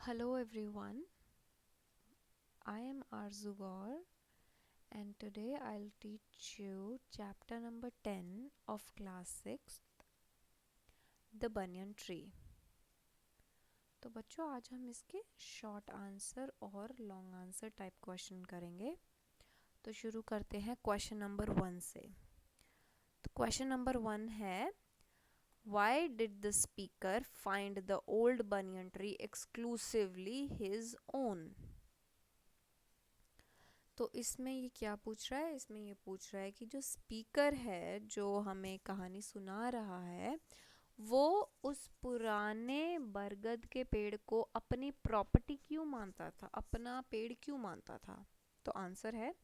Hello everyone, I am Arzu Gaur and today I'll teach you chapter number 10 of class 6, The Banyan Tree. तो बच्चों आज हम इसके short answer और long answer type question करेंगे। तो शुरू करते हैं क्वेश्चन नंबर 1 से। तो क्वेश्चन नंबर 1 है Why did the speaker find the old banyan tree exclusively his own? तो इसमें ये क्या पूछ रहा है? इसमें ये पूछ रहा है कि जो स्पीकर है जो हमें कहानी सुना रहा है वो उस पुराने बरगद के पेड़ को अपनी प्रॉपर्टी क्यों मानता था, अपना पेड़ क्यों मानता था। तो आंसर है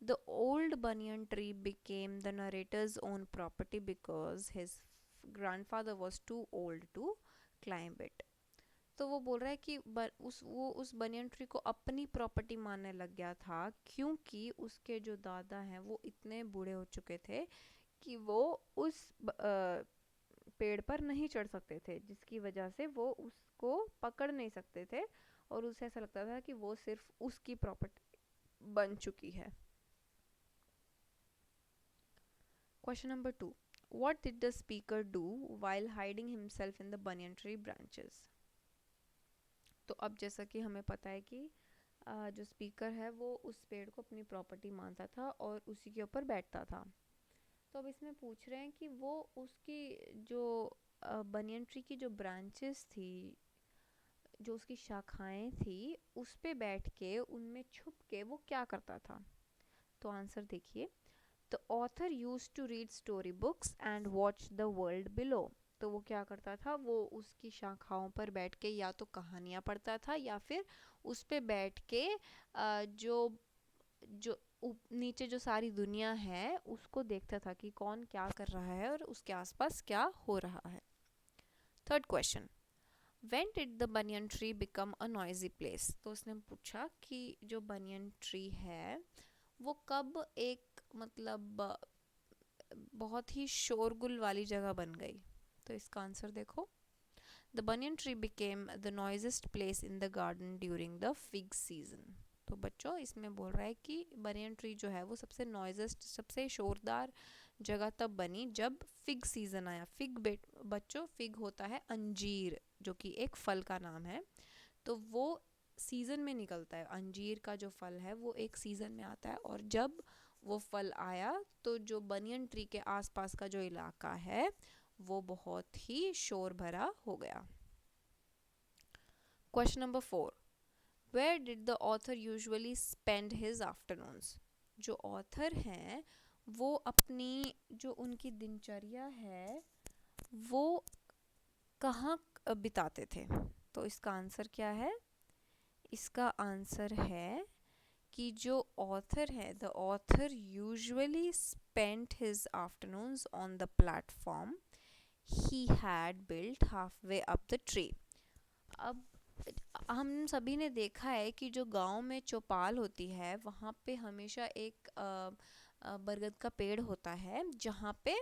the old banyan tree became the narrator's own property because his grandfather was too old to climb it. तो वो बोल रहा है कि उस बनियन ट्री को अपनी प्रॉपर्टी मानने लग गया था क्योंकि उसके जो दादा हैं वो इतने बूढ़े हो चुके थे कि वो उस पेड़ पर नहीं चढ़ सकते थे, जिसकी वजह से वो उसको पकड़ नहीं सकते थे और उसे ऐसा लगता था कि वो सिर्फ उसकी प्रॉपर्टी बन चुकी है। Question number 2, what did the speaker do while hiding himself in the banyan tree branches? तो अब जैसा कि हमें पता है कि जो स्पीकर है वो उस पेड़ को अपनी प्रॉपर्टी मानता था और उसी के ऊपर बैठता था। तो अब इसमें पूछ रहे हैं कि वो उसकी जो बनियन ट्री की जो ब्रांचेस थी, जो उसकी शाखाएं थी, उस पे बैठ के उनमें छुप के वो क्या करता था। तो आंसर देखिए, the author used to read story books and watch the world below. तो वो क्या करता था, वो उसकी शाखाओं पर बैठ के या तो कहानियाँ पढ़ता था या फिर उस पे बैठ के जो जो नीचे जो सारी दुनिया है उसको देखता था कि कौन क्या कर रहा है और उसके आसपास क्या हो रहा है। Third question, when did the banyan tree become a noisy place? तो उसने पूछा कि जो बनियन ट्री है वो कब एक मतलब बहुत ही शोरगुल वाली जगह बन गई। तो इसका आंसर देखो, the banyan tree became the noisiest place in the garden during the fig season. तो बच्चों इसमें बोल रहा है कि बनियन ट्री जो है वो सबसे नॉइजेस्ट, सबसे शोरदार जगह तब बनी जब फिग सीजन आया। फिग बच्चों फिग होता है अंजीर, जो कि एक फल का नाम है। तो वो सीजन में निकलता है, अंजीर का जो फल है वो एक सीजन में आता है और जब वो फल आया तो जो बनियन ट्री के आसपास का जो इलाका है वो बहुत ही शोर भरा हो गया। Question number 4, where did the author usually spend his afternoons? जो ऑथर हैं वो अपनी जो उनकी दिनचर्या है वो कहाँ बिताते थे। तो इसका आंसर क्या है? इसका आंसर है कि जो ऑथर है, the author usually spent his afternoons on the platform he had built half way up the tree. अब हम सभी ने देखा है कि जो गांव में चौपाल होती है वहाँ पे हमेशा एक बरगद का पेड़ होता है, जहाँ पे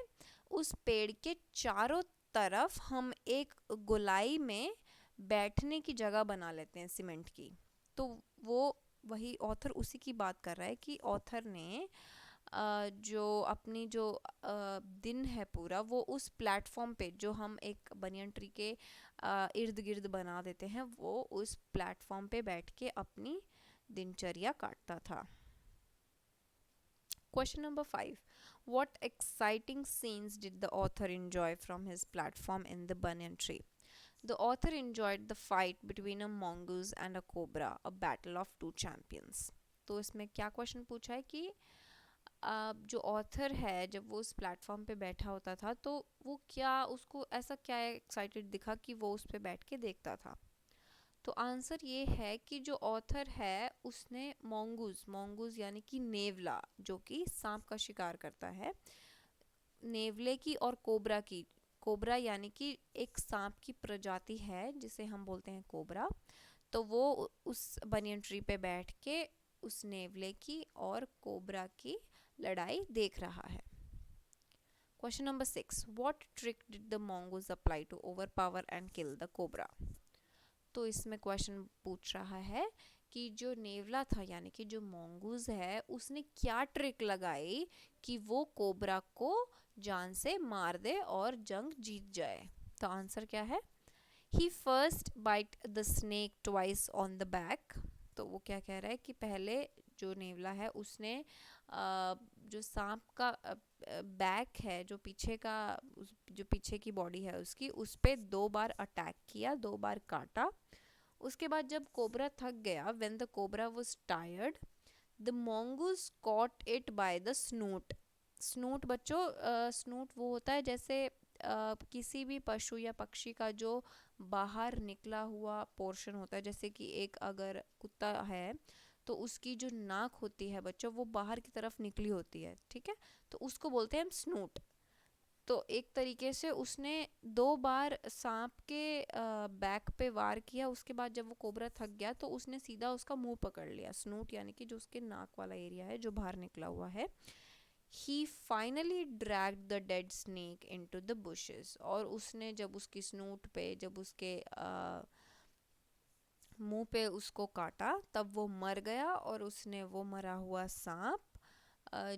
उस पेड़ के चारों तरफ हम एक गोलाई में बैठने की जगह बना लेते हैं सीमेंट की। तो वो वही ऑथर उसी की बात कर रहा है कि ऑथर ने जो अपनी जो दिन है पूरा वो उस प्लेटफॉर्म पे जो हम एक बनियन ट्री के इर्द गिर्द बना देते हैं, वो उस प्लेटफॉर्म पे बैठ के अपनी दिनचर्या काटता था। Question number 5. What exciting scenes did the author enjoy from his platform in the banyan tree? The author enjoyed the fight between a mongoose and a cobra, a battle of two champions. तो इसमें क्या question पूछा है कि जो author है जब वो उस प्लेटफॉर्म पे बैठा होता था तो वो क्या, उसको ऐसा क्या एक्साइटेड दिखा कि वो उस पे बैठ के देखता था। तो आंसर ये है कि जो ऑथर है उसने मोंगूज, मोंगूज यानी कि नेवला, जो कि सांप का शिकार करता है, नेवले की और कोबरा की, कोबरा यानी कि एक सांप की प्रजाति है जिसे हम बोलते हैं कोबरा, तो वो उस बनियन ट्री पे बैठ के उस नेवले की और कोबरा की लड़ाई देख रहा है। Question number 6, what trick did the mongoose apply to overpower and kill the cobra? तो इसमें क्वेश्चन पूछ रहा है कि जो नेवला था यानी कि जो मोंगूज है उसने क्या ट्रिक लगाई कि वो कोबरा को जान से मार दे और जंग जीत जाए। तो आंसर क्या है? He first bite the snake twice on the back. तो वो क्या कह रहा है कि पहले जो नेवला है उसने जो सांप का बैक है, जो पीछे का जो पीछे की बॉडी है उसकी, उस पे 2 बार अटैक किया, 2 बार काटा। उसके बाद जब कोबरा थक गया, when the cobra was tired, the mongoose caught it by the snoot। स्नूट बच्चों, स्नूट वो होता है जैसे किसी भी पशु या पक्षी का जो बाहर निकला हुआ पोर्शन होता है, जैसे कि एक अगर कुत्ता है तो उसकी जो नाक होती है बच्चों वो बाहर की तरफ निकली होती है, ठीक है, तो उसको बोलते हैं हम स्नूट। तो एक तरीके से उसने 2 बार सांप के बैक पे वार किया। उसके बाद जब वो कोबरा थक गया तो उसने सीधा उसका मुंह पकड़ लिया, स्नूट यानी कि जो उसके नाक वाला एरिया है जो बाहर निकला हुआ है। He finally dragged the dead snake into the bushes. और उसने जब उसकी स्नूट पे, जब उसके मुंह पे उसको काटा, तब वो मर गया और उसने वो मरा हुआ सांप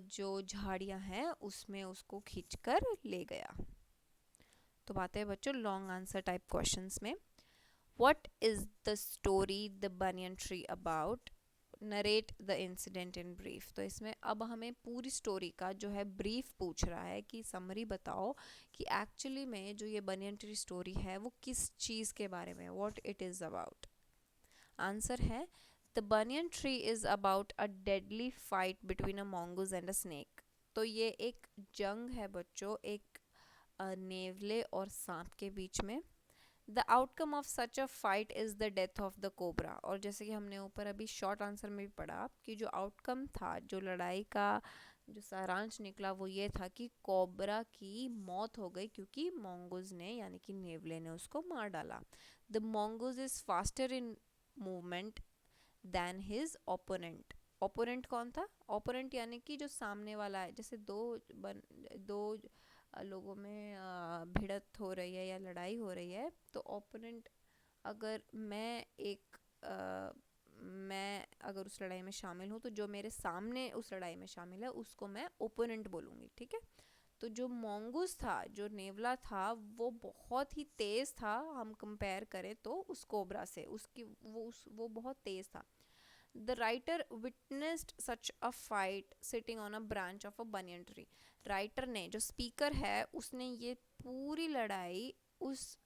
जो झाड़ियाँ हैं उसमें उसको खींचकर ले गया। तो बात है बच्चों लॉन्ग आंसर टाइप क्वेश्चंस में। What is the story the banyan tree about? Narrate the incident in brief. तो इसमें अब हमें पूरी स्टोरी का जो है ब्रीफ पूछ रहा है कि समरी बताओ कि एक्चुअली में जो ये बनियन ट्री स्टोरी है वो किस चीज़ के बारे में है, what it is about. Answer है the banyan tree is about a deadly fight between a mongoose and a snake. तो ये एक जंग है बच्चों, एक नेवले और सांप के बीच में। The outcome of such a fight is the death of the cobra. और जैसे कि हमने ऊपर अभी शॉर्ट आंसर में भी पढ़ा कि जो आउटकम था, जो लड़ाई का जो सारांश निकला वो ये था कि कोबरा की मौत हो गई क्योंकि मोंगोज ने यानी कि नेवले ने उसको मार डाला। The mongoose is faster in movement than his opponent. Opponent कौन था? ओपोनेंट यानी कि जो सामने वाला है। जैसे दो लोगों में भिड़त हो रही है या लड़ाई हो रही है तो ओपोनेंट, अगर मैं अगर उस लड़ाई में शामिल हूँ तो जो मेरे सामने उस लड़ाई में शामिल है उसको मैं ओपोनेंट बोलूँगी, ठीक है। तो जो मोंगूस था, जो नेवला था, वो बहुत ही तेज़ था। हम कंपेयर करें तो उस कोबरा से, उसकी वो बहुत तेज़ था। The writer witnessed such a fight sitting on a branch of a banyan tree. Writer ने, जो स्पीकर है, उसने ये पूरी लड़ाई उस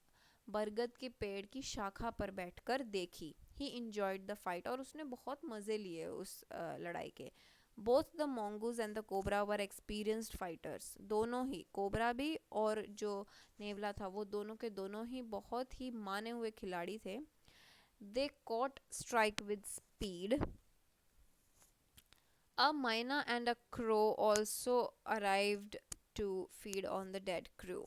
बरगद के पेड़ की शाखा पर बैठकर देखी। ही इंजॉयड द फाइट। और उसने बहुत मज़े लिए उस लड़ाई के। Both the mongoose and the cobra were experienced fighters. दोनों ही, कोबरा भी और जो नेवला था, वो दोनों के दोनों ही बहुत ही माने हुए खिलाड़ी थे। They caught strike with speed. A myna and a crow also arrived to feed on the dead crew।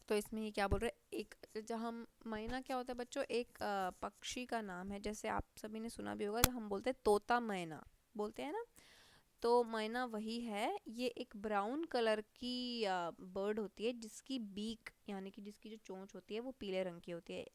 तो इसमें ये क्या बोल रहे हैं, एक जहाँ मैना क्या होता है बच्चों, एक पक्षी का नाम है। जैसे आप सभी ने सुना भी होगा, हम बोलते हैं तोता मैना, बोलते हैं ना। तो मैना वही है। ये एक ब्राउन कलर की बर्ड होती है जिसकी बीक यानी कि जिसकी जो चोंच होती है वो पीले रंग की होती है।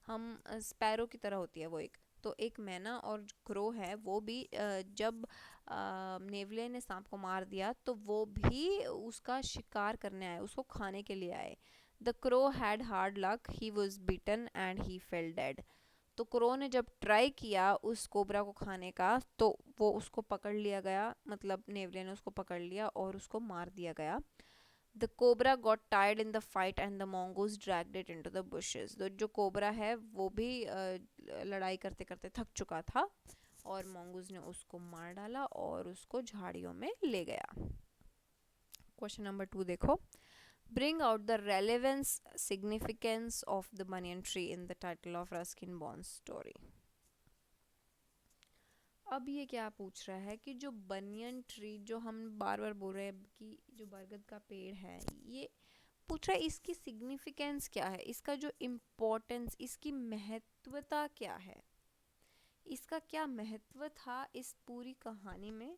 हम स्पैरो की तरह होती है वो एक। तो एक मैना और क्रो है, वो भी जब नेवले ने सांप को मार दिया तो वो भी उसका शिकार करने आए, उसको खाने के लिए आए। The crow had hard luck, he was bitten and he fell dead. तो क्रो ने जब ट्राई किया उस कोबरा को खाने का तो वो उसको पकड़ लिया गया, मतलब नेवले ने उसको पकड़ लिया और उसको मार दिया गया। The cobra got tired in the fight and the mongoose dragged it into the bushes। तो जो कोबरा है वो भी लड़ाई करते करते थक चुका था और mongoose ने उसको मार डाला और उसको झाड़ियों में ले गया। क्वेश्चन नंबर 2 देखो। Bring out the relevance significance of the banyan tree in the title of Ruskin Bond's story। अब ये क्या पूछ रहा है कि जो बनियन ट्री, जो हम बार बार बोल रहे हैं कि जो बरगद का पेड़ है, ये पूछ रहा है इसकी सिग्निफिकेंस क्या है, इसका जो इम्पोर्टेंस, इसकी महत्वता क्या है, इसका क्या महत्व था इस पूरी कहानी में,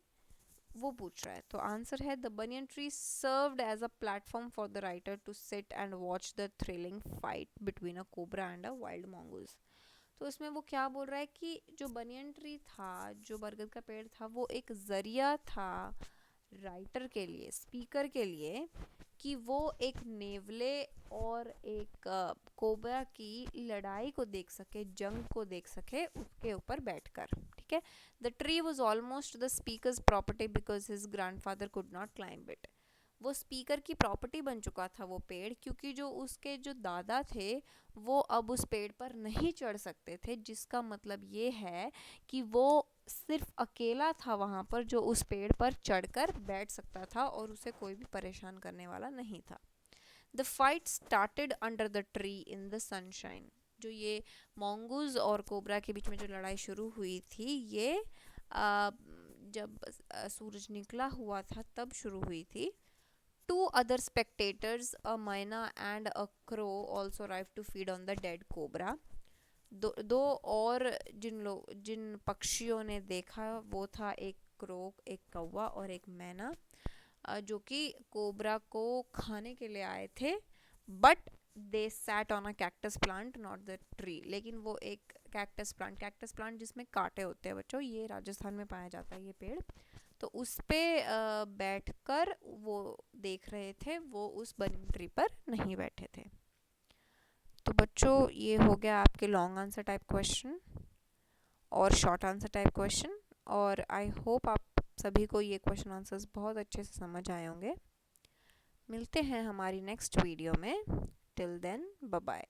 वो पूछ रहा है। तो आंसर है the banyan tree served as a platform for the writer to sit and watch the thrilling fight between a cobra and a wild mongoose। तो इसमें वो क्या बोल रहा है कि जो बनियन ट्री था, जो बरगद का पेड़ था, वो एक जरिया था राइटर के लिए, स्पीकर के लिए, कि वो एक नेवले और एक कोबरा की लड़ाई को देख सके, जंग को देख सके उसके ऊपर बैठकर। ठीक है। The tree was almost the speakers property because his grandfather could not climb it. वो स्पीकर की प्रॉपर्टी बन चुका था वो पेड़, क्योंकि जो उसके जो दादा थे वो अब उस पेड़ पर नहीं चढ़ सकते थे, जिसका मतलब ये है कि वो सिर्फ अकेला था वहाँ पर जो उस पेड़ पर चढ़कर बैठ सकता था और उसे कोई भी परेशान करने वाला नहीं था। The fight started under the tree in the sunshine. जो ये मोंगूज और कोबरा के बीच में जो लड़ाई शुरू हुई थी, ये जब सूरज निकला हुआ था तब शुरू हुई थी। Two other spectators, a myna and a crow, also arrived to feed on the dead cobra. दो और जिन पक्षियों ने देखा वो था एक क्रो, एक कौवा और एक मैना, जो कि कोबरा को खाने के लिए आए थे। But they sat on a cactus plant not the tree. लेकिन वो एक कैक्टस प्लांट जिसमें कांटे होते हैं बच्चों, ये राजस्थान में पाया जाता है ये पेड़। तो उस पे बैठकर वो देख रहे थे, वो उस बनियन ट्री पर नहीं बैठे थे। तो बच्चों ये हो गया आपके लॉन्ग आंसर टाइप क्वेश्चन और शॉर्ट आंसर टाइप क्वेश्चन, और आई होप आप सभी को ये क्वेश्चन आंसर्स बहुत अच्छे से समझ आए होंगे। मिलते हैं हमारी नेक्स्ट वीडियो में। Till then bye bye.